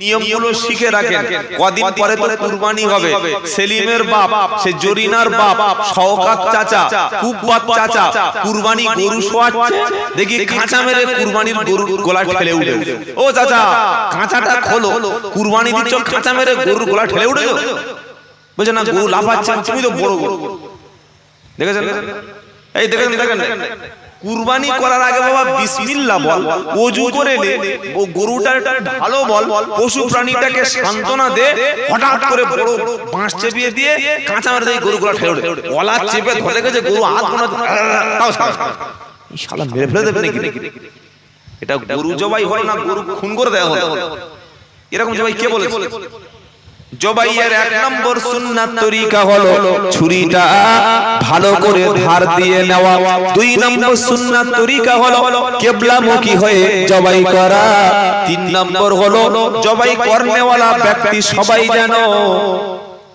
নিয়মগুলো শিখে রাখেন, কদিন পরে তো কুরবানি হবে। সেলিমের বাপ, সে জরিনার বাপ, শওকাত চাচা, কুব্বাত চাচা কুরবানি গরু শোয়াচ্ছে, দেখি কাঁচা মেরে কুরবানির গরুর গলা ঠেলে উঠে। ও চাচা, কাঁচাটা খোলো, কুরবানি দিচ্ছ, কাঁচা মেরে গরুর গলা ঠেলে উঠে গেল। বলছে না, গরু লাফাচ্ছে, তুমি তো বড় বড়। দেখেছেন? এই দেখেন দেখেন, কুরবানি করার আগে বাবা বিসমিল্লাহ বল, ওযু করে নে, ও গরুটার ভালো বল, পশু প্রাণীটাকে সান্ত্বনা দে। হঠাৎ করে বড় বাঁশ চেপিয়ে দিয়ে কাঁচা মারে দিয়ে গরুগুলো ঠেলে ওঠে, গলা চেপে ধরে গেছে, গরু হাত কোনা তাও এই শালা মেরে ফেলে দেবে নাকি? এটা গরু জবাই হলো না, গরু খুন করে দেওয়া হলো। এরকম জবাই কে বলেছে? জবাইয়ের এক নম্বর সুন্নাত তরিকা হলো ছুরিটা ভালো করে ধার দিয়ে নেওয়া। দুই নম্বর সুন্নাত তরিকা হলো কিবলামুখী হয়ে জবাই করা। তিন নম্বর হলো জবাই করনেওয়ালা ব্যক্তি সবাই যেন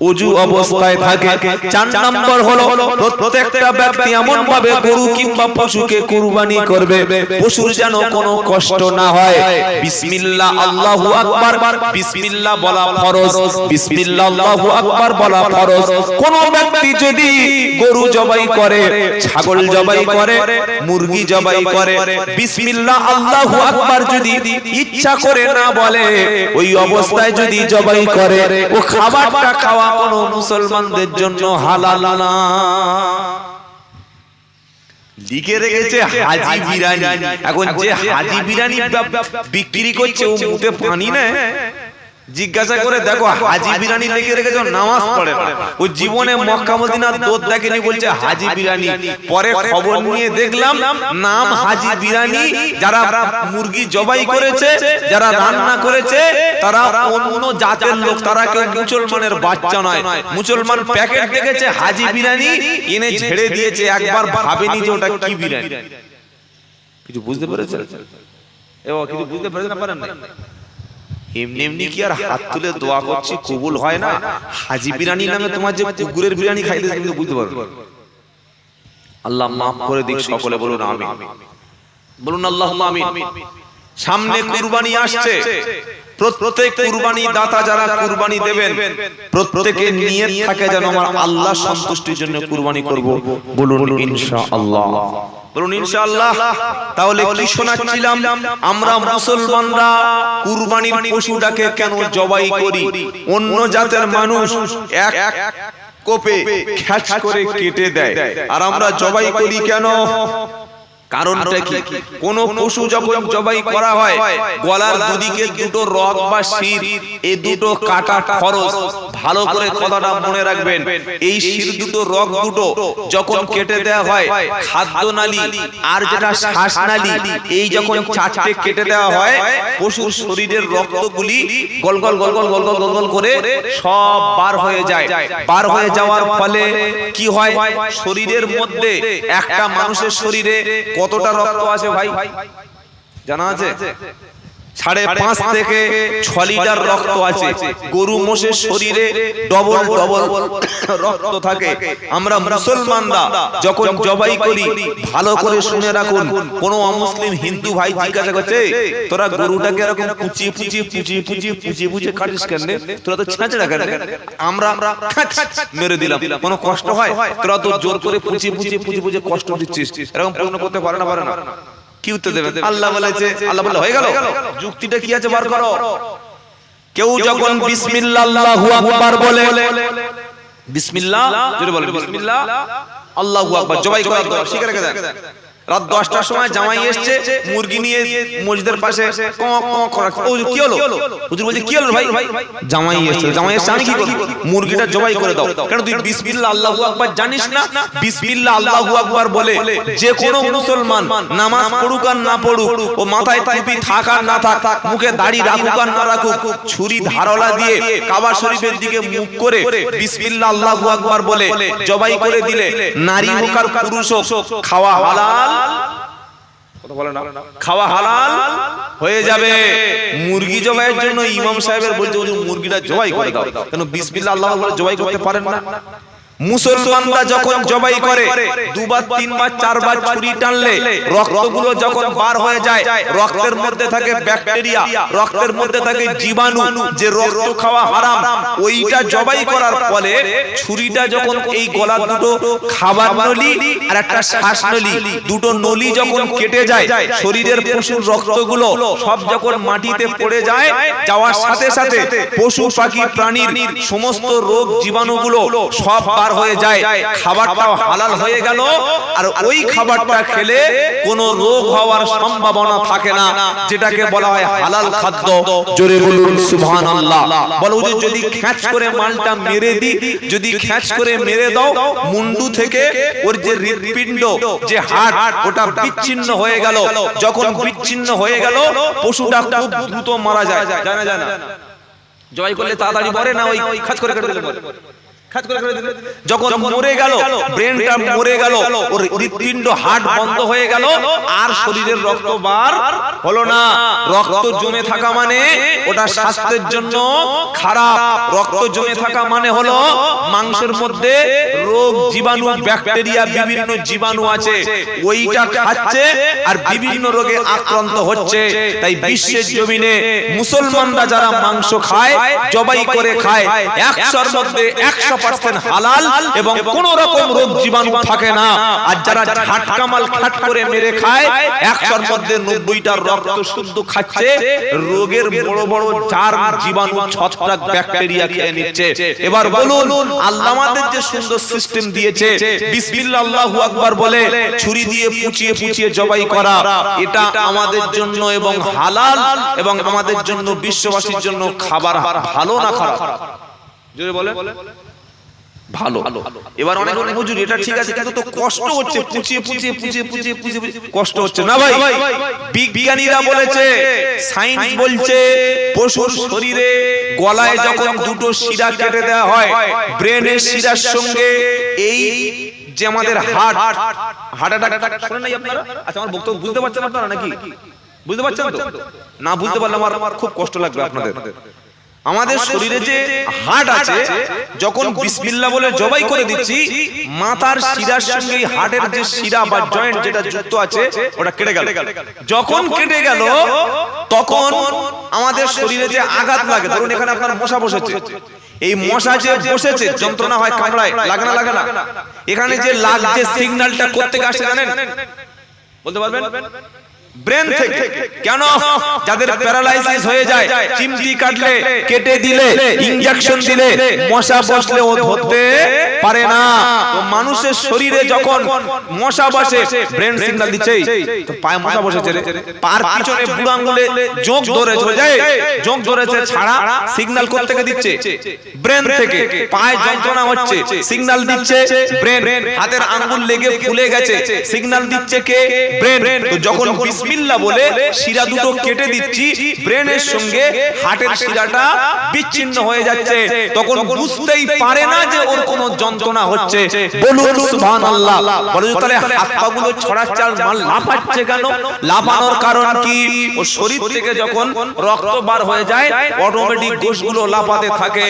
ওযু অবস্থায় থাকে। চার নম্বর হলো প্রত্যেকটা ব্যক্তি এমন ভাবে গরু কিংবা পশুকে কুরবানি করবে, পশুর যেন কোনো কষ্ট না হয়। বিসমিল্লাহ আল্লাহু আকবার, বিসমিল্লাহ বলা ফরজ, বিসমিল্লাহ আল্লাহু আকবার বলা ফরজ। কোন ব্যক্তি যদি গরু জবাই করে, ছাগল জবাই করে, মুরগি জবাই করে, বিসমিল্লাহ আল্লাহু আকবার যদি ইচ্ছা করে না বলে, ওই অবস্থায় যদি জবাই করে, ও খাবারটা খাওয়া কোনো মুসলমানদের জন্য হালাল না। লিখে রেখেছে হাজি বিরানি। এখন যে হাজি বিরানি বিক্রি করছে, ও মুখে পানি নেয়, জিজ্ঞাসা করে দেখো হাজি বিরানি লিখে রেখেছে, নামাজ পড়ে না, ও জীবনে মক্কা মদিনার দোদ দেখেনি, বলছে হাজি বিরানি। পরে খবর নিয়ে দেখলাম নাম হাজি বিরানি। যারা মুরগি জবাই করেছে, যারা রান্না করেছে, তারা অন্য জাতের লোক, তারা কেউ মুসলমানের বাচ্চা নয়। মুসলমান প্যাকেট দেখেছে হাজি বিরানি, এনে ঝেড়ে দিয়েছে, একবার ভাবেনি যে ওটা কি বিরানি। কিছু বুঝতে পেরেছেন? এবার কিছু বুঝতে পেরেছেন না? পারেন না? এমনি এমনি কি আর হাত তুলে দোয়া করছি কবুল হয় না? হাজি বিরানি নামে তোমার যে কুকুরের বিরানি খাইতে, তুমি তো বুঝতে পারবে। আল্লাহ মাফ করে দিক সকলে, বলুন আমিন, বলুন আল্লাহুম্মা আমিন। সামনে কুরবানি আসছে, প্রত্যেক কুরবানি দাতা যারা কুরবানি দেবেন, প্রত্যেকের নিয়ত থাকে যেন আমার আল্লাহ সন্তুষ্টির জন্য কুরবানি করব, বলুন ইনশাআল্লাহ, বলুন ইনশাআল্লাহ। তাহলে কি শোনাচ্ছিলাম? আমরা মুসলমানরা কুরবানির পশুটাকে কেন জবাই করি? অন্য জাতের মানুষ এক কোপে খ্যাচ করে কেটে দেয়, আর আমরা জবাই করি কেন? কারণটা কি? কোন পশু যখন জবাই করা হয়, গলার দুদিকে দুটো রগ বা শির, এই দুটো কাটা খরচ। ভালো করে কথাটা মনে রাখবেন, এই শির দুটো, রগ দুটো যখন কেটে দেওয়া হয়, খাদ্য নালী আর যেটা শ্বাসনালী, এই যখন চারটে কেটে দেওয়া হয়, পশুর শরীরের রক্তগুলি গল গল গল গল গল গল গল গল করে সব বার হয়ে যায়। বার হয়ে যাওয়ার ফলে কি হয়? শরীরের মধ্যে, একটা মানুষের শরীরে কতটা রক্ত আছে ভাই জানা আছে? 5.5 থেকে 6 লিটার রক্ত আছে। গরু মোষের শরীরে ডবল ডবল রক্ত থাকে। আমরা মুসলমানরা যখন জবাই করি, ভালো করে শুনে রাখুন, কোন অমুসলিম হিন্দু ভাই জিজ্ঞাসা করছে, তোরা গরুটাকে এরকম পুচিয়ে পুচিয়ে পুচিয়ে পুচিয়ে পুচিয়ে পুচিয়ে কাটিস কেন? তোরা তো ছেঁচড়া কেন? আমরা মেরে দিলাম, কোনো কষ্ট হয়? তোরা তো জোর করে পুচিয়ে পুচিয়ে পুচিয়ে পুচিয়ে কষ্ট দিচ্ছিস। এরকম প্রশ্ন করতে পারে না? পারে না? কি উত্তর দেবেন? আল্লাহ বলেছে, আল্লাহ বলে হয়ে গেল। যুক্তিটা কি আছে বার করো। কেউ যখন বিসমিল্লাহ আল্লাহু আকবার বলে, বিসমিল্লাহ জোরে বলে, বিসমিল্লাহ আল্লাহু আকবার, জবাই করা দরকার, শিখে রেখে দেন। রাত 10টার সময় জামাই এসছে মুরগি নিয়ে মসজিদের পাশে, কি হলো? হুজুর বলছে কি হলো ভাই? জামাই এসছে, জামাই এসছে, আমি কি করব? মুরগিটা জবাই করে দাও। কেন? তুই বিসমিল্লাহ আল্লাহু আকবার জানিস না? বিসমিল্লাহ আল্লাহু আকবার বলে যে কোনো মুসলমান নামাজ পড়ুক আর না পড়ুক, ও মাথায় টুপি থাক আর না থাক, মুখে দাড়ি রাখুক আর না রাখুক, ছুরি ধারওয়ালা দিয়ে কাবা শরীফের দিকে মুখ করে বিসমিল্লাহ আল্লাহু আকবার বলে জবাই করে দিলে, নারী হোক আর পুরুষ হোক, খাওয়া হালাল, খাওয়া হালাল হয়ে যাবে। মুরগি জবাইয়ের জন্য ইমাম সাহেবের বলছে মুরগিটা জবাই করে দাও। কেন? বিসমিল্লাহ আল্লাহু আকবার জবাই করতে পারেন না? মুসলমানরা যখন জবাই করে দুবার তিনবার চারবার ছুরি টানলে রক্তগুলো যখন বার হয়ে যায়, রক্তের মধ্যে থাকে ব্যাকটেরিয়া, রক্তের মধ্যে থাকে জীবাণু, যে রক্ত খাওয়া হারাম, ওইটা জবাই করার ফলে ছুরিটা যখন এই গলার দুটো খাবার নলি আর একটা শ্বাস নলি, দুটো নলি যখন কেটে যায়, শরীরের পশুর রক্তগুলো সব যখন মাটিতে পড়ে যায়, যাওয়ার সাথে সাথে পশু পাখি প্রাণীর সমস্ত রোগ জীবাণুগুলো সব হয়ে যায়, খাবারটাও হালাল হয়ে গেল। আর ওই খাবারটা খেলে কোনো রোগ হওয়ার সম্ভাবনা থাকে না, যেটাকে বলা হয় হালাল খাদ্য। জোরে বলুন সুবহানাল্লাহ। বলো যদি খ্যাচ করে মালটা মেরে দিই, যদি খ্যাচ করে মেরে দাও, মুন্ডু থেকে ওর যে হৃৎপিণ্ড, যে হাড়, ওটা বিচ্ছিন্ন হয়ে গেল। যখন বিচ্ছিন্ন হয়ে গেল, পশুটা খুব দ্রুত মারা যায়। জানা যায় না জবাই করলে তাড়াতাড়ি মরে না, ওই খ্যাচ করে কেটে দিলে যখন মরে গেল, ব্রেনটা মরে গেল, ওর হৃৎপিণ্ড হার্ট বন্ধ হয়ে গেল, আর শরীরের রক্ত বার হলো না। রক্ত জমে থাকা মানে ওটা স্বাস্থ্যের জন্য খারাপ। রক্ত জমে থাকা মানে হলো মাংসের মধ্যে রোগ জীবাণু ব্যাকটেরিয়া বিভিন্ন জীবাণু আছে, ওইটা খাচ্ছে আর বিভিন্ন রোগে আক্রান্ত হচ্ছে। তাই বিশ্বের জমিনে মুসলমানরা যারা মাংস খায়, জবাই করে খায়, 100-র মধ্যে 100% হালাল এবং কোন রকম রোগ জীবাণু থাকে না। আর যারা ঝাটকামাল খাট করে মেরে খায়, 100-র মধ্যে 90টা রক্ত শুদ্ধ খাচ্ছে, রোগের বড় বড় জার জীবাণু ছত্রাক ব্যাকটেরিয়া খেয়ে নিচ্ছে। এবার বলুন, আল্লাহ আমাদের যে সুন্দর সিস্টেম দিয়েছে, বিসমিল্লাহ আল্লাহু আকবার বলে ছুরি দিয়ে পুচিয়ে পুচিয়ে জবাই করা, এটা আমাদের জন্য এবং হালাল এবং আমাদের জন্য বিশ্ববাসীর জন্য খাবার ভালো না খারাপ? জোরে বলে ভালো। এবার অনেক হুজুর এটা ঠিক আছে, কিন্তু তো কষ্ট হচ্ছে, পুচিয়ে পুচিয়ে পুচিয়ে পুচিয়ে পুচিয়ে কষ্ট হচ্ছে না ভাই। বিজ্ঞানীরা বলেছে, সায়েন্স বলছে, পশুর শরীরে গলায় যখন দুটো শিরা কেটে দেওয়া হয়, ব্রেনের শিরার সঙ্গে এই যে আমাদের হার্ট অ্যাটাক শুনেন নাই আপনারা? আচ্ছা, আমার বক্তব্য বুঝতে পারছেন আপনারা নাকি? বুঝতে পারছেন তো? না বুঝতে পারলে আমার খুব কষ্ট লাগবে আপনাদের। আমাদের শরীরে যে হার্ট আছে, যখন বিসমিল্লাহ বলে জবাই করে দিচ্ছি, মাথার শিরার সঙ্গে হার্টের যে শিরা বা জয়েন্ট যেটা যুক্ত আছে, ওটা কেটে গেল। যখন কেটে গেল, তখন আমাদের শরীরে যে আঘাত লাগে, ধরুন এখানে আপনার মশা বসেছে, এই মশা যে বসেছে, যন্ত্রণা হয়, কামড়ায়, লাগে না লাগে না? এখানে যে লাগছে সিগন্যালটা কোত্থেকে আসে জানেন? বলতে পারবেন? ব্রেন থেকে। কেন? যাদের প্যারালাইসিস হয়ে যায়, চিমটি কাটলে, কেটে দিলে, ইনজেকশন দিলে মশা বসলে ও ধরতে পারে না। তো মানুষের শরীরে যখন মশা বসে, ব্রেন সিগন্যাল দিচ্ছে, তো পায়ে মশা বসেছে রে, পার পিছনে বুড়ো আঙ্গুলে জোঁক ধরেছে, যায় জোঁক ধরেছে, ছাড়া সিগন্যাল কোথা থেকে দিচ্ছে? ব্রেন থেকে। পায়ে যন্ত্রণা হচ্ছে, সিগন্যাল দিচ্ছে ব্রেন। হাতের আঙ্গুল লেগে ফুলে গেছে, সিগন্যাল দিচ্ছে কে? ব্রেন। তো যখন বিসমিল্লাহ বলে শিরা দুটো কেটে দিচ্ছি, ব্রেনের সঙ্গে হার্টের শিরাটা বিচ্ছিন্ন হয়ে যাচ্ছে, তখন বুঝতেই পারে না যে ওর কোনো যন্ত্রণা হচ্ছে। বলুন সুবহানাল্লাহ। বলে তাহলে হাত পাগুলো ছড়াচ্ছে আর মাল লাফাচ্ছে কেন? লাফানোর কারণ কি? ও শরীর থেকে যখন রক্ত বার হয়ে যায়, অটোমেটিক কোষগুলো লাফাতে থাকে।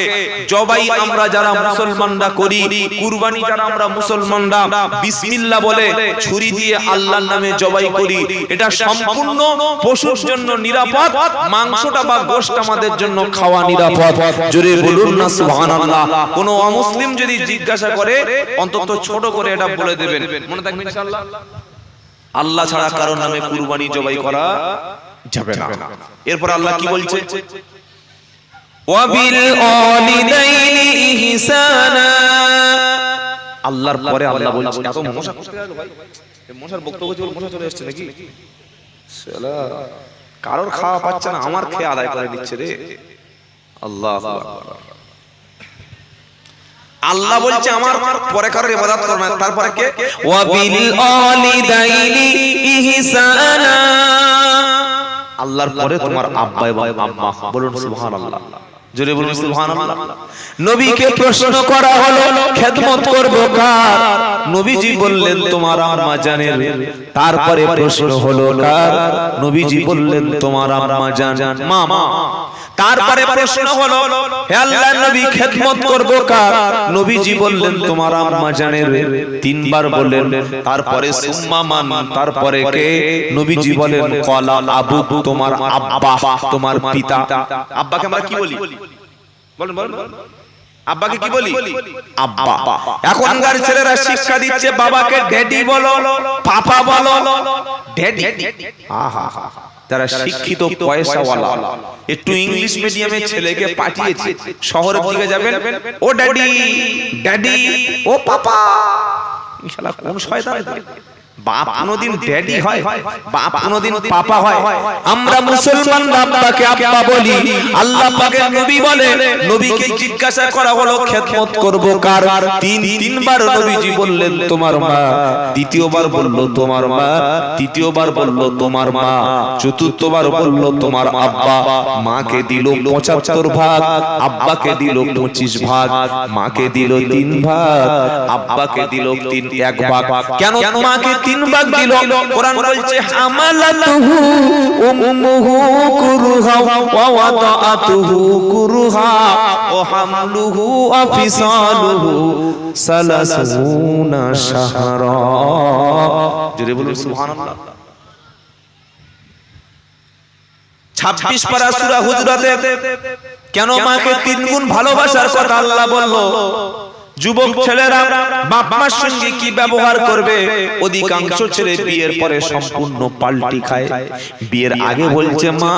জবাই আমরা যারা মুসলমানরা করি, কুরবানি যারা আমরা মুসলমানরা বিসমিল্লাহ বলে ছুরি দিয়ে আল্লাহর নামে জবাই করি, এটা সম্পূর্ণ পশুর জন্য নিরাপদ, মাংসটা বা গোশত আমাদের জন্য খাওয়া নিরাপদ। জোরে বলুন না সুবহানাল্লাহ। কোন অমুসলিম যদি জিজ্ঞাসা করে, অন্তত ছোট করে এটা বলে দেবেন, মনে থাকবে ইনশাআল্লাহ, আল্লাহ ছাড়া কারোর নামে কুরবানি জবাই করা যাবে না। এরপর আল্লাহ কি বলছে? ওয়াবিল ওয়ালিদাইনি ইহসানা। আল্লাহর পরে আল্লাহ বলছে, এত মশা কোথায় গেল ভাই? এই মশার বক্তব্য যে মশা চলে আসছে নাকি? শালা কারোর খাওয়া পাচ্ছে না, আমার খেয়ে আদায় করে নিচ্ছে রে। আল্লাহু আকবার। আল্লাহ বলছে আমার পরে কারোর ইবাদত করো না। তারপরে কে? ওয়াবিল ওয়ালিদাইনি ইহসানা। আল্লাহর পরে তোমার আব্বা এবং আম্মা। বলুন সুবহানাল্লাহ। জোরে বলুন সুবহানাল্লাহ। নবীকে প্রশ্ন করা হলো খেদমত করব কার? নবীজি বললেন তোমার আম্মা জানের। তারপরে প্রশ্ন হলো কার? নবীজি বললেন তোমার আম্মা জান, মা। তারপরে প্রশ্ন হলো হে আল্লাহর নবী খেদমত করব কার? নবীজি বললেন তোমার আম্মা জানের। তিনবার বললেন। তারপরে সুম্মা মান, তারপরে কে? নবীজি বলেন ক্বালা আবু, তোমার আব্বা, তোমার পিতা। আব্বাকে আমরা কি বলি? বলেন বলেন, আব্বাকে কি বলি? আব্বা। এখনকার ছেলেরা শিক্ষা দিচ্ছে বাবাকে ড্যাডি বলো, পাপা বলো। ড্যাডি, আহা, তারা শিক্ষিত পয়সাওয়ালা। একটু ইংলিশ মিডিয়ামে ছেলেকে পাঠিয়েছে, শহরের দিকে যাবেন, ও ড্যাডি, ড্যাডি, ও পাপা। শালা কোন শয়তান? বাপ কোনদিন ড্যাডি হয়? বাপ কোনদিন পাপা হয়? আমরা মুসলমান বাবাকে আব্বা বলি। আল্লাহ পাকের নবী বলে, নবীকে জিজ্ঞাসা করা হলো খেদমত করব কার? তিনবার নবীজি বললেন তোমার মা। দ্বিতীয়বার বলল তোমার মা, তৃতীয়বার বলল তোমার মা, চতুর্থবার বলল তোমার আব্বা। মাকে দিল 75 ভাগ, আব্বাকে দিল 25 ভাগ, মাকে দিল 3 ভাগ, আব্বাকে দিল 1 ভাগ। কেন মাকে 3 ভাগ দিল? কোরআন বলছে হামালাতুহু উম্মুহু কুরহা ওয়া ওয়াদাতুহু কুরহা ওয়া হামলুহু ওয়া ফিসালুহু 30 শাহরা। জোরে বলুন সুবহানাল্লাহ। 26 পারা সূরা হুজরাতে কেন মাকে 3 গুণ ভালোবাসার কথা আল্লাহ বলল? যুবক ছেলেরা বাপ মার সঙ্গে কি ব্যবহার করবে? অধিকাংশ ছেলে বিয়ের পরে সম্পূর্ণ পাল্টি খায়। বিয়ের আগে বলছে মা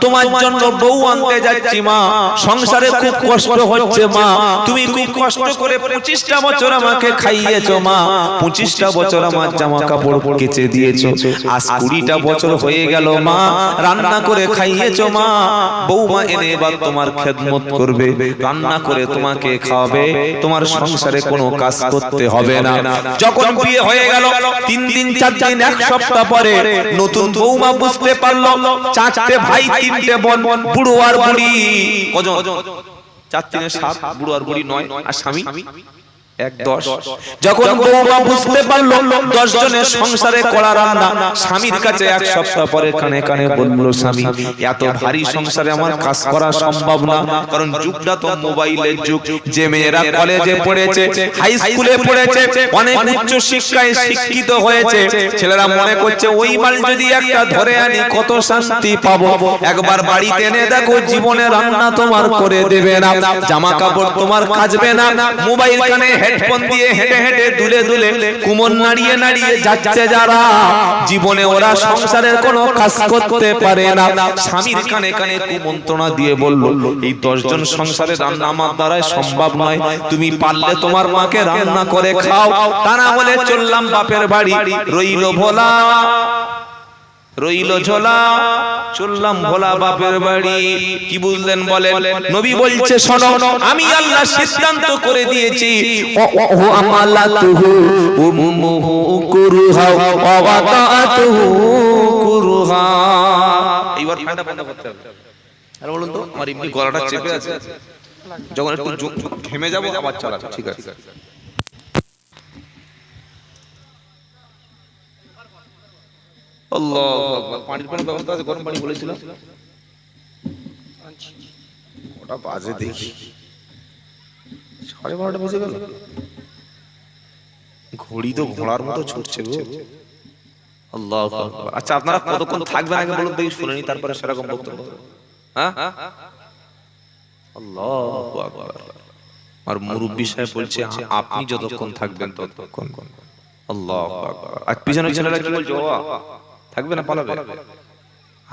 তোমার জন্য বউ আনতে যাচ্ছি, মা সংসারে খুব কষ্ট হচ্ছে, মা তুমি খুব কষ্ট করে 25টা বছর আমাকে খাইয়েছো, মা 25টা বছর আমার জামা কাপড় কেচে দিয়েছো, আজ 20টা বছর হয়ে গেল, মা রান্না করে খাইয়েছো, মা বউমা এনে এবার তোমার খেদমত করবে, রান্না করে তোমাকে খাওয়াবে, তোমার সংসারে কোনো কাজ করতে হবে না। যখন বিয়ে হয়ে গেল 3 দিন 4 দিন 1 সপ্তাহ পরে নতুন বউমা বুঝতে পারলো 4টে ভাই 3টে বোন, বুড়ো আর বুড়ি কজন? 4 3 7, বুড়ো আর বুড়ি 9, আর স্বামী 1 10। যখন বউমা বুঝতে পারলো 10 জনের সংসারে করা রান্না, স্বামীর কাছে 1 সপ্তাহ পরে কানে কানে বলল স্বামী এত ভারী সংসারে আমার কাজ করা সম্ভব না, কারণ যুগটা তো মোবাইলের যুগ। যে মেয়েরা কলেজে পড়েছে, হাই স্কুলে পড়েছে, অনেক উচ্চ শিক্ষায় শিক্ষিত হয়েছে, ছেলেরা মনে করছে ওই মাল যদি একটা ধরে আনি কত শান্তি পাবো। একবার বাড়িতে এনে দেখো জীবনে রান্না তোমার করে দেবে না, জামা কাপড় তোমার কাচবে না, মোবাইল কানে হেডফোন দিয়ে হেঁটে হেঁটে দুলে দুলে কুমন নাড়িয়ে নাড়িয়ে যাচ্ছে যারা, জীবনে ওরা সংসারের কোনো কাজ করতে পারে না। স্বামীর কানে কানে কুমন্ত্রণা দিয়ে বলল এই 10 জন সংসারে রান্না আমার দ্বারাই সম্ভব নয়, তুমি পারলে তোমার মাকে রান্না করে খাও, তা না হলে চললাম বাপের বাড়ি, রইল ভোলা রইল ঝোলা, চললাম ভোলা বাপের বাড়ি। কি বুঝলেন বলেন? নবী বলছে শোনো আমি আল্লাহ সিদ্ধান্ত করে দিয়েছি, ও আমালাতুহু উম্মুহু কুরহা ওয়া ওয়াদাতুহু কুরহা। এইবার ফ্যানটা বন্ধ করতে হবে। আর বলুন তো আমার এমনি গলাটা চেপে আছে, যখন একটু ঘেমে যাব আবার চালাবো, ঠিক আছে? আল্লাহু আকবার। পানির কোনো ব্যবস্থা আছে? গরম পানি বলেছিলাম, ওটা বাজে দেখি 12:30 বেজে গেল। ঘড়ি তো ঘোড়ার মতো ছুটছে গো। আল্লাহু আকবার। আচ্ছা আপনারা কতক্ষণ থাকবেন আগে বলুন দেখি, শুনে নি তারপরে সেরকম বক্তব্য। হ্যাঁ আল্লাহু আকবার। আর মুরব্বি সাহেব বলছে আপনি যতক্ষণ থাকবেন ততক্ষণ। আল্লাহু আকবার। আর পিছনে ছেলেরা কি বলছে? থাকবে না পালাবে?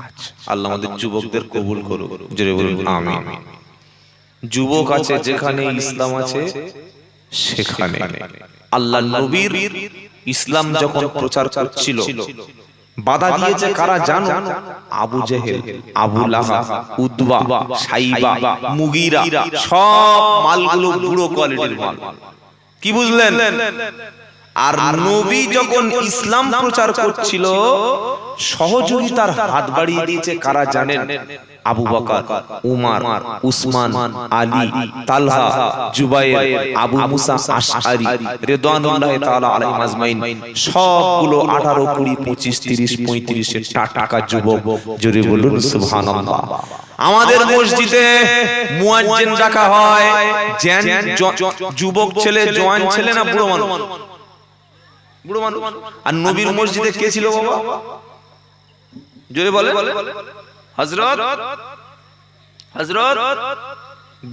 আচ্ছা আল্লাহ আমাদের যুবকদের কবুল করুক, জোরে বলুন আমিন। যুবক আছে যেখানে ইসলাম আছে সেখানে। আল্লাহ নবীর ইসলাম যখন প্রচার করছিল বাধা দিয়েছে কারা জানো? আবু জেহেল, আবু লাহাব, উতবা, সাইবা, মুগীরা, সব মালগুলো বুড়ো কোয়ালিটির মাল। কি বুঝলেন? আর নবী যখন ইসলাম প্রচার করছিল সহযোগিতার হাত বাড়িয়ে দিয়েছে কারা জানেন? আবু বকর, উমর, উসমান, আলী, তালহা, জুবাইর, আবু মুসা আশআরি রিদওয়ানুল্লাহি তাআলা আলাইহিম আজমাইন, সবগুলো 18, 20, 25, 30, 35 এর টাটকা যুবক। জোরে বলুন সুবহানাল্লাহ। আমাদের মসজিদে মুয়াজ্জিন রাখা হয় যুবক ছেলে, জওয়ান ছেলে না বুড়ো মানুষ? বুড়ো মানুষ। আর নবীর মসজিদে কে ছিল বাবা? জোরে বলে। হযরত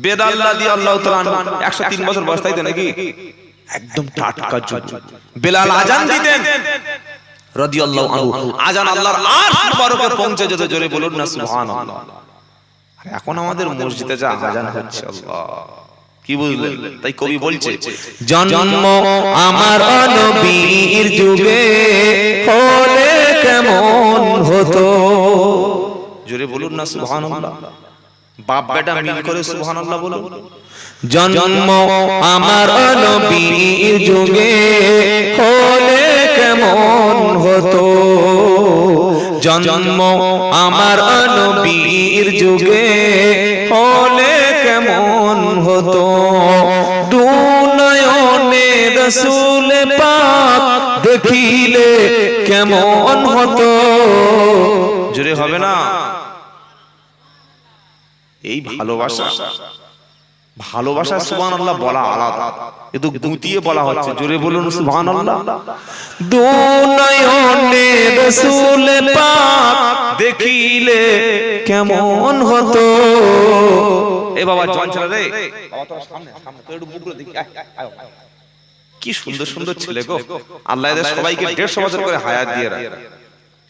বেলাল রাদিয়াল্লাহু তাআলা আনহু 103 বছর বয়স, তাই তো নাকি? একদম টাটকা যুবক। বেলাল আজান দিতেন রাদিয়াল্লাহু আনহু, আজান আল্লাহর আরশ মুবারকে পৌঁছে যেত। জোরে বলুন না সুবহানাল্লাহ। এখন আমাদের মসজিদে যা আজান হচ্ছে, আল্লাহ কি বুঝলেন? তাই কবি বলছে, জন্ম আমার নবীর যুগে হলে কেমন হতো। জোরে বলুন না সুবহানাল্লাহ। বাপ বেটা মিল করে সুবহানাল্লাহ বলুন। জন্ম আমার নবীর যুগে হলে কেমন হতো, জন্ম আমার নবীর যুগে হলে কেমন হতো, দুনয়নে রাসূল পাক দেখিলে কেমন হতো। জোরে হবে না? এই ভালোবাসা, ভালোবাসা সুবহানাল্লাহ বলা আলাদা, কিন্তু গুটিয়ে বলা হচ্ছে। জোরে বলুন সুবহানাল্লাহ। দুনয়নে রাসূল পাক দেখিলে কেমন হতো। এ বাবা জন ছেলে রে, বাবা তোর সামনে তো একটু মুখ করে দেখি। কি সুন্দর সুন্দর ছেলে গো, আল্লাহ এদের সবাইকে 150 বছর করে হায়াত দিয়ে রাখে।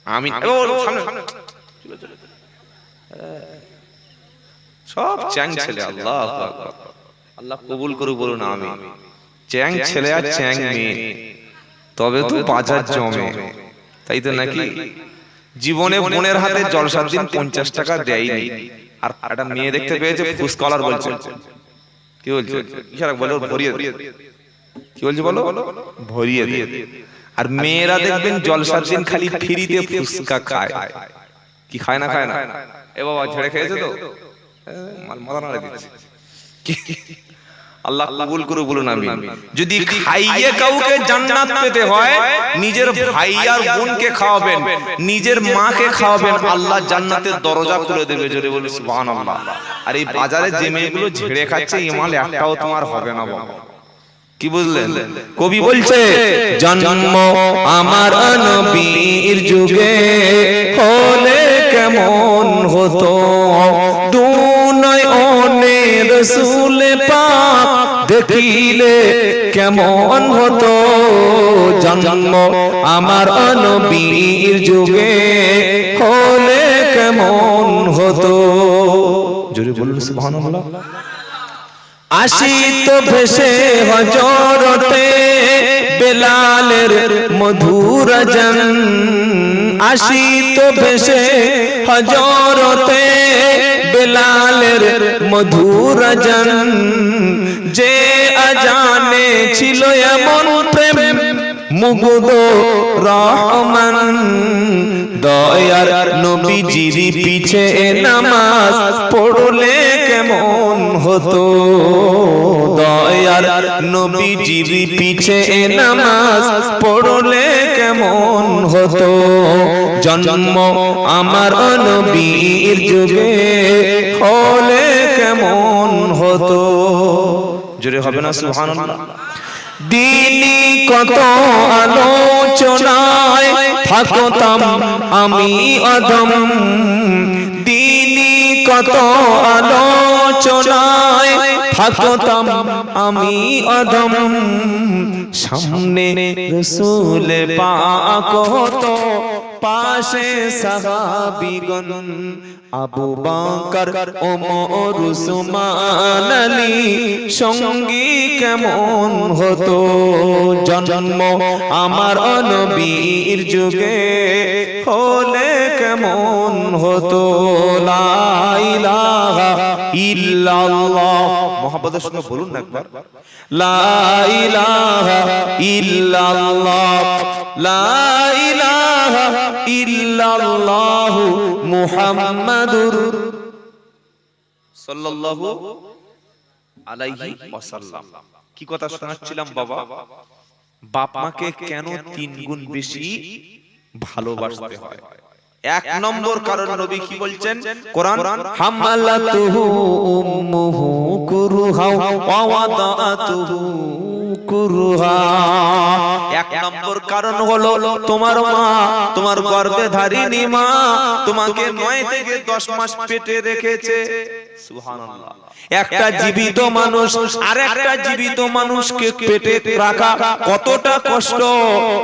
আমিন। সামনে সব চ্যাং ছেলে, আল্লাহ আল্লাহ কবুল করুক, বলুন আমিন। চ্যাং ছেলে আর চ্যাং মেয়ে, তবে তো বাজার জমে, তাই তো নাকি? জীবনে বোনের হাতে জলসার দিন 50 টাকা দেয়নি, আর একটা মেয়ে দেখতে পেয়েছে ফুসকলার বলছে। কি বলছে? ইশারা বলো ভরিয়ে দে। কি বলছে বলো? ভরিয়ে দে। আর মেয়েরা দেখবেন জলসার দিন খালি ফ্রিতে ফুসকা খায়। কি খায় না? খায় না? এ বাবা ছেড়ে খেয়েছে তো আল্লাহ কবুল করে বলুন আমিন। যদি খাইয়ে কাউকে জান্নাত পেতে হয়, নিজের ভাই আর বোনকে খাওয়াবেন, নিজের মাকে খাওয়াবেন, আল্লাহ জান্নাতের দরজা খুলে দেবে। জোরে বলুন সুবহানাল্লাহ। আর এই বাজারে যে মেয়েগুলো ঝেড়ে খাচ্ছে, ইমাল একটাও তোমার হবে না বাবা। কি বুঝলেন? কবি বলছে, জন্ম আমার নবীর যুগে হলে কেমন হতো, দুনয়নে রাসূল পাক দেখিলে কেমন হতো, জন্ম আমার নবীর যুগে হলে কেমন হতো। জোরে বলুন সুবহানাল্লাহ। আসিত ভেসে হযরতে বেলালের মধুর আযান, আসিত ভেসে হযরতে বেলালের মধুর আযান, যে আজানে ছিল এমন প্রেম মুগ্ধ রহমান, দয়ার নবীজির পিছে নামাজ পড়লে কেমন হতো, দয়ার নবীজির পিছে নামাজ পড়লে কেমন হতো, জন্ম আমার নবীর যুগে হলে কেমন হতো। জোরে হবে না সুবহানাল্লাহ। দিনী কত আলোচনায় থাকতাম আমি অদম, দিনী কত আলোচনায় থাকতাম আমি অদম, সামনে রাসূল পাক হতো, পাশে সাহাবীগণ আবু বকর ওমর উসমান আলী, সঙ্গী কেমন হতো, জন্ম আমার নবীর যুগে হলে কেমন হতো, লা ইলাহা ইল্লাল্লাহ। মুহাম্মাদের সঙ্গে বলুন না একবার, লা ইলাহা ইল্লাল্লাহ, লা ইলাহা ইল্লাল্লাহ মুহাম্মাদুর সাল্লাল্লাহু আলাইহি ওয়াসাল্লাম। কি কথা শোনাচ্ছিলাম বাবা? বাপ মাকে কেন 3 গুণ বেশি ভালোবাসতে হয়? 1 নম্বর কারণ নবী কি বলছেন? কোরআন, হামালাতুহু উম্মুহু কুরহা ওয়া ওয়াদাতুহু কুরহা। 1 নম্বর কারণ হলো তোমার মা, তোমার গর্ভে ধারিণী মা তোমাকে 9 থেকে 10 মাস পেটে রেখেছে। সুবহানাল্লাহ। একটা জীবিত মানুষ আর একটা জীবিত মানুষকে পেটে রাখা কতটা কষ্ট,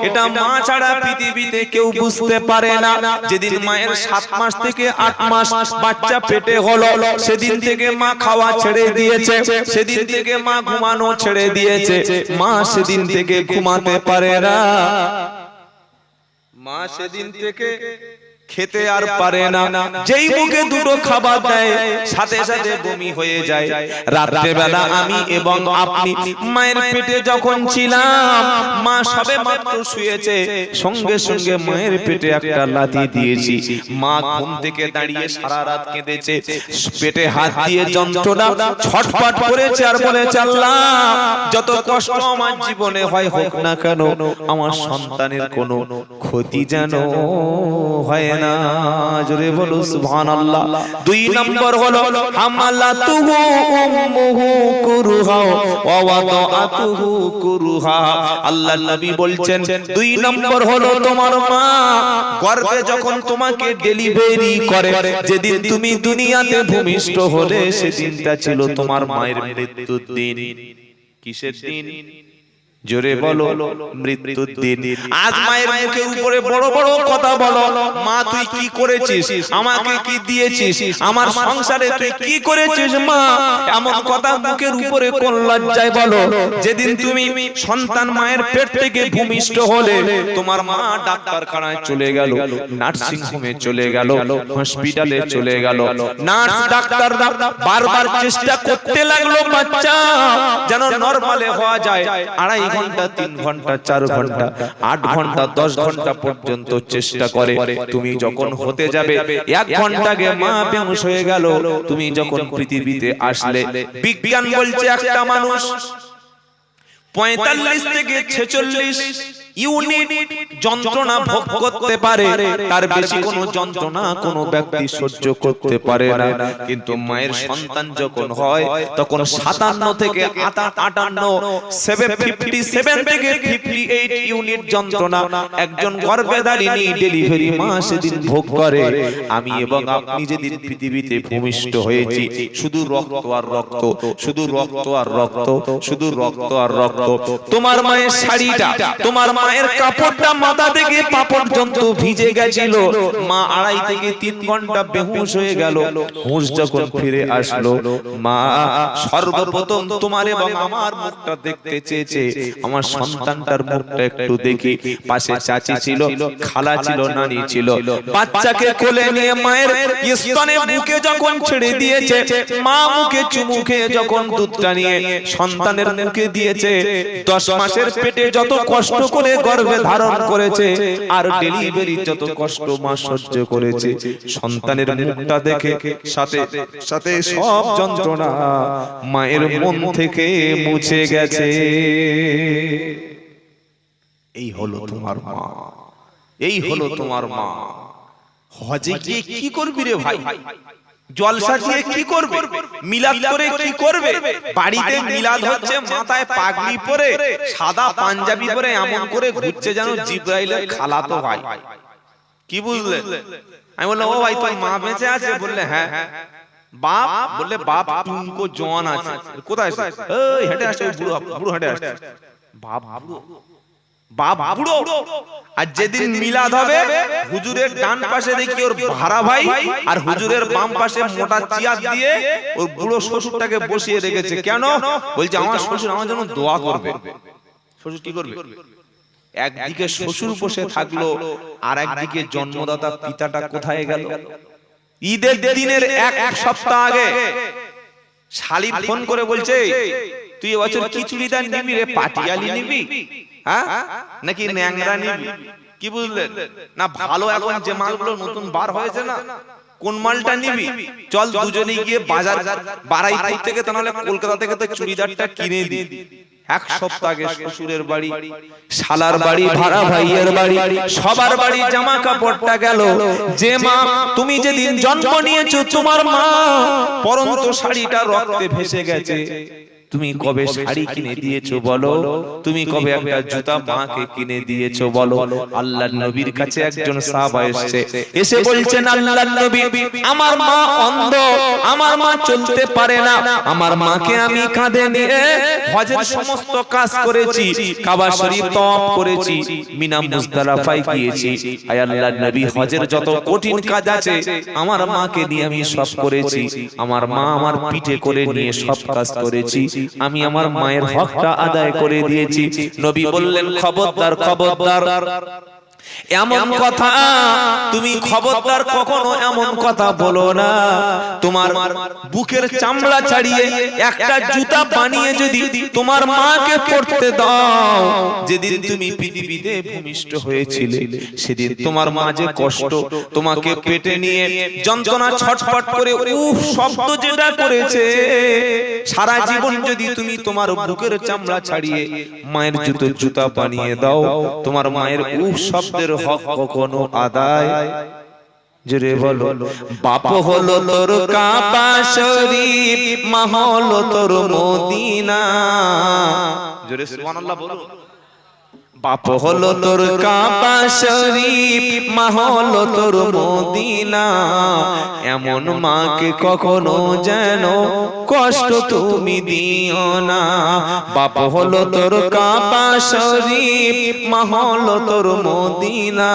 এটা মা ছাড়া পৃথিবীতে কেউ বুঝতে পারে না। যেদিন মায়ের 7 মাস থেকে 8 মাস বাচ্চা পেটে হলো, সেদিন থেকে মা খাওয়া ছেড়ে দিয়েছে, সেদিন থেকে মা ঘুমানো ছেড়ে দিয়েছে। মা সেদিন থেকে ঘুমাতে পারে না, মা সেদিন থেকে খেতে আর পারে না। যেই মুখে দুটো খাবার দেয় সাথে সাথে বমি হয়ে যায়। রাত্রে বেলা আমি এবং আপনি মায়ের পেটে যখন ছিলাম, মা সবে মাত্র শুয়েছে, সঙ্গে সঙ্গে মায়ের পেটে একটা লাথি দিয়েছি। মা ঘুম থেকে দাঁড়িয়ে সারা রাত কেঁদেছে, পেটে হাত দিয়ে যন্ত্রণা ছটফট করেছে আর বলেছে, আল্লাহ যত কষ্ট আমার জীবনে হয় হোক না কেন, আমার সন্তানের কোনো ক্ষতি যেন হয় না। জোরে বলো সুবহানাল্লাহ। 2 নম্বর হলো হামালাতুহু উম্মুহু কুরহা ওয়া ওয়াদাতুহু কুরহা। আল্লাহর নবী বলছেন 2 নম্বর হলো তোমার মা গর্ভে যখন তোমাকে ডেলিভারি করে, যেদিন তুমি দুনিয়াতে ভূমিষ্ঠ হলে সেদিনটা ছিল তোমার মায়ের মৃত্যুর দিন। কিসের দিন? জোরে বলো, মৃত্যুর দিন। আজ মায়ের মুখের উপরে বড় বড় কথা বলো, মা তুই কি করেছিস, আমাকে কি দিয়েছিস, আমার সংসারে তুই কি করেছিস মা, এমন কথা মুখের উপরে কোন লজ্জায় বলো? যেদিন তুমি সন্তান মায়ের পেট থেকে ভূমিষ্ঠ হলে, তোমার মা ডাক্তারখানায় চলে গেল, নার্সিং হোমে চলে গেল, হসপিটালে চলে গেল। নার্স ডাক্তাররা বারবার চেষ্টা করতে লাগলো বাচ্চা যেন নরমালে হওয়া যায়। 2.5 ঘন্টা, 3 ঘন্টা, 4 ঘন্টা, 8 ঘন্টা, 10 ঘন্টা পর্যন্ত চেষ্টা করে। তুমি যখন হতে যাবে 1 ঘন্টা আগে মা বেহুশ হয়ে গেল। তুমি যখন পৃথিবীতে আসলে, বিজ্ঞান বলছে একটা মানুষ 45 থেকে 46 ইউনিট যন্ত্রণা ভোগ করতে পারে, তার বেশি কোনো যন্ত্রণা কোনো ব্যক্তি সহ্য করতে পারে না। কিন্তু মায়ের সন্তান যখন হয় তখন 57 থেকে 58, 57 থেকে 58 ইউনিট যন্ত্রণা একজন গর্ভধারিণী ডেলিভারি মা সেদিন ভোগ করে। আমি এবং আপনি যেদিন পৃথিবীতে ভূমিষ্ঠ হয়েছি, শুধু রক্ত আর রক্ত, শুধু রক্ত আর রক্ত, শুধু রক্ত আর রক্ত। তোমার মায়ের শাড়িটা, তোমার মায়ের কাপড়টা মাথা থেকে পা পর্যন্ত ভিজে গেছিল। মা 2.5 থেকে 3 ঘন্টা বেহুশ হয়ে গেল। হুঁশ যখন ফিরে আসলো, মা সর্বপ্রথম তোমার এবং আমার মুখটা দেখতে চেয়েছে। আমার সন্তানটার মুখটা একটু দেখি। পাশে চাচি ছিল, খালা ছিল, নানি ছিল। বাচ্চাকে কোলে নিয়ে মায়ের স্তনে মুখে যখন ছেড়ে দিয়েছে, মা মুখে চুমু খেয়ে যখন দুধটা নিয়ে সন্তানের মুখে দিয়েছে, 10 মাসের পেটে যত কষ্ট করে গর্ভে ধারণ করেছে আর ডেলিভারি যত কষ্ট মা সহ্য করেছে, সন্তানের মুখটা দেখে সাথে সাথে সব যন্ত্রণা মায়ের মন থেকে মুছে গেছে। এই হলো তোমার মা, এই হলো তোমার মা। হজে গিয়ে কি করবি রে ভাই? জলসা দিয়ে কি করবে? মিলাদ করে কি করবে? বাড়িতে মিলাদ হচ্ছে, মাথায় পাগড়ি পরে সাদা পাঞ্জাবি পরে এমন করে ঘুরছে যেন জিব্রাইলের খালাতো ভাই। কি বুঝলে? আমি বললাম, ও ভাই তোর মা বেঁচে আছে? বললে হ্যাঁ। বাপ? বললে বাপ তুমকো জওয়ান আছে। কোথায়? এই হেঁটে আসছে, বুড়ো হেঁটে আসছে। বাপ বুড়ো। আর যেদিন মিলাদ হবে, হুজুরের ডান পাশে দেখি ওর ভাড়া ভাই, আর হুজুরের বাম পাশে মোটা চেয়ার দিয়ে ওর বুড়ো শ্বশুরটাকে বসিয়ে রেখেছে। কেন? বলছে আমার শ্বশুর আমার জন্য দোয়া করবে। শ্বশুর কি করবে? একদিকে শ্বশুর বসে থাকলো, আর একদিকে জন্মদাতা পিতাটা কোথায় গেল? ঈদের দিনের 1 সপ্তাহ আগে শালি ফোন করে বলছে তুই এবছর কি চুড়িদার নিবি রে, পাটিয়ালি নিবি হ্যাঁ নাকি ন্যাংরা নিবি? কি বুঝলেন না? ভালো এখন যে মালগুলো নতুন বার হয়েছে না, কোন মালটা নিবি? চল দুজনে গিয়ে বাজার বারাইপুর থেকে তাহলে কলকাতা থেকে তো চুড়িদারটা কিনে দি। এক সপ্তাহ আগে শ্বশুরের বাড়ি, শালার বাড়ি, ভাড়া ভাইয়ের বাড়ি, সবার বাড়ি জামা কাপড়টা গেল। যে মা তুমি যেদিন জন্ম নিয়েছো তোমার মা পরন্ত শাড়িটা রক্তে ভেসে গেছে। তুমি কবে শাড়ি কিনে দিয়েছো বলো? তুমি কবে একটা জুতা মাকে কিনে দিয়েছো বলো? আল্লাহর নবীর কাছে একজন সাহাবা এসেছে, এসে বলছেন আল্লাহর নবী আমার মা অন্ধ, আমার মা চলতে পারে না, আমার মাকে আমি কাঁধে নিয়ে হজের সমস্ত কাজ করেছি, কাবা শরীফ তওয়াফ করেছি, মিনা মুজদালিফায় গিয়েছি। আয় আল্লাহর নবী হজের যত কঠিন কাজ আছে আমার মাকে নিয়ে আমি সব করেছি, আমার মা আমার পিঠে করে নিয়ে সব কাজ করেছি, আমি আমার মায়ের হকটা আদায় করে দিয়েছি। নবী বললেন খবরদার খবরদার, এমন কথা তুমি খবরদার কখনো এমন কথা বলো না। তোমার বুকের চামড়া ছাড়িয়ে একটা জুতা বানিয়ে যদি তোমার মাকে পরতে দাও, যেদিন তুমি পৃথিবীতে ভূমিষ্ঠ হয়েছিলে সেদিন তোমার মা যে কষ্ট তোমাকে পেটে নিয়ে যন্ত্রণা ছটফট করে উফ শব্দ যেটা করেছে, সারা জীবন যদি তুমি তোমার বুকের চামড়া ছাড়িয়ে মায়ের জুতা বানিয়ে দাও, তোমার মায়ের উফ শব্দের হক কখনো আদায় জোরে বলো। বাপ হলো তোর কাবা শরীফ, মা হলো তোর মদিনা, জোরে সুবহানাল্লাহ বলো। বাপ হলো তোর কাবা শরীফ, মা হলো তোর মদিনা, এমন মাকে কখনো যেন কষ্ট তুমি দিও না। বাপ হলো তোর কাবা শরীফ, মা হলো তোর মদিনা,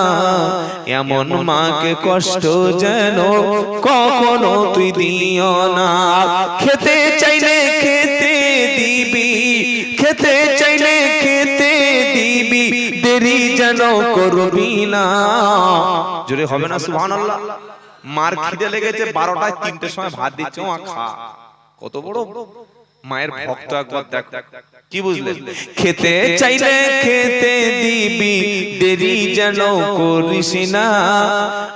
এমন মাকে কষ্ট যেন কখনো তুই দিও না। খেতে চাইলে খেতে দিবি, খেতে চাইলে খেতে দিবি, দেরি যেন করবি না। জোরে হবে না সুবহানাল্লাহ? মার খিদে লেগেছে 12টায় 3টের সময় ভাত দিচ্ছে, ও খা। কত বড় মায়ের ভক্ত একবার দেখ, কি বুঝলেন? খেতে চাইলে খেতে দিবি, দেরি যেন করিস না।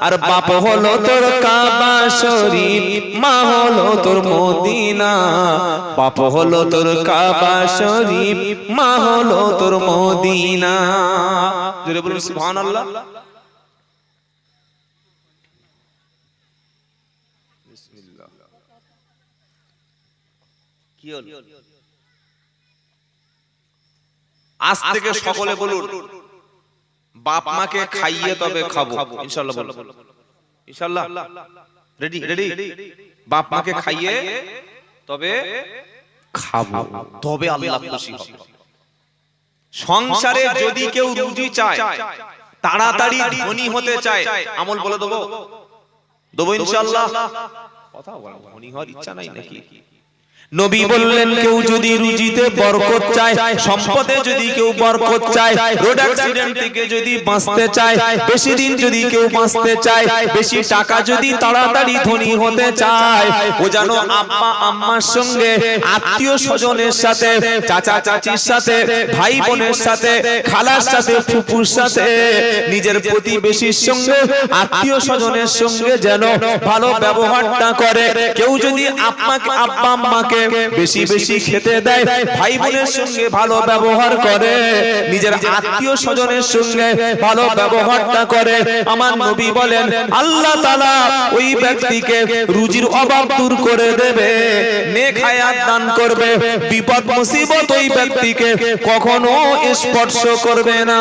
আর বাপ হলো তোর কাবা শরীফ, মা হলো তোর মদিনা, বাপ হলো তোর কাবা শরীফ, মা হলো তোর মদিনা। জোরে বলুন সুবহানাল্লাহ। কি হলো? আজ থেকে সকলে বলুন বাপ মাকে খাইয়ে তবে খাবো, ইনশাআল্লাহ বলুন ইনশাআল্লাহ। Ready ready? বাপ মাকে খাইয়ে তবে খাবো, তবে আল্লাহ খুশি হবে। সংসারে যদি কেউ রুজি চায়, তাড়াতাড়ি ধনী হতে চায়, আমল বলে দেবো, দেবো ইনশাআল্লাহ। কথা বলা ধনী হওয়ার ইচ্ছা নাই নাকি? নবী বললেন কেউ যদি রুজিতে বরকত চায়, সম্পদে যদি কেউ বরকত চায়, রোড অ্যাক্সিডেন্ট থেকে যদি বাঁচতে চায়, বেশি দিন যদি কেউ বাঁচতে চায়, বেশি টাকা যদি তাড়াতাড়ি ধনী হতে চায়, ও যেন আব্বা আম্মার সঙ্গে, আত্মীয় স্বজনের সাথে, চাচা চাচির সাথে, ভাই বোনের সাথে, খালার সাথে, ফুফুর সাথে, নিজের প্রতিবেশীর সঙ্গে, আত্মীয় স্বজনের সঙ্গে যেন ভালো ব্যবহারটা করে। কেউ যদি আব্বা আম্মাকে বেশি বেশি খেতে দেয়, ভাই বোনের সঙ্গে ভালো ব্যবহার করে, নিজের আত্মীয় স্বজনের সঙ্গে ভালো ব্যবহারটা করে, আমার নবী বলেন আল্লাহ তাআলা ওই ব্যক্তিকে রুজির অভাব দূর করে দেবে, নেক হায়াত দান করবে, বিপদ মুসিবত ওই ব্যক্তিকে কখনো স্পর্শ করবে না।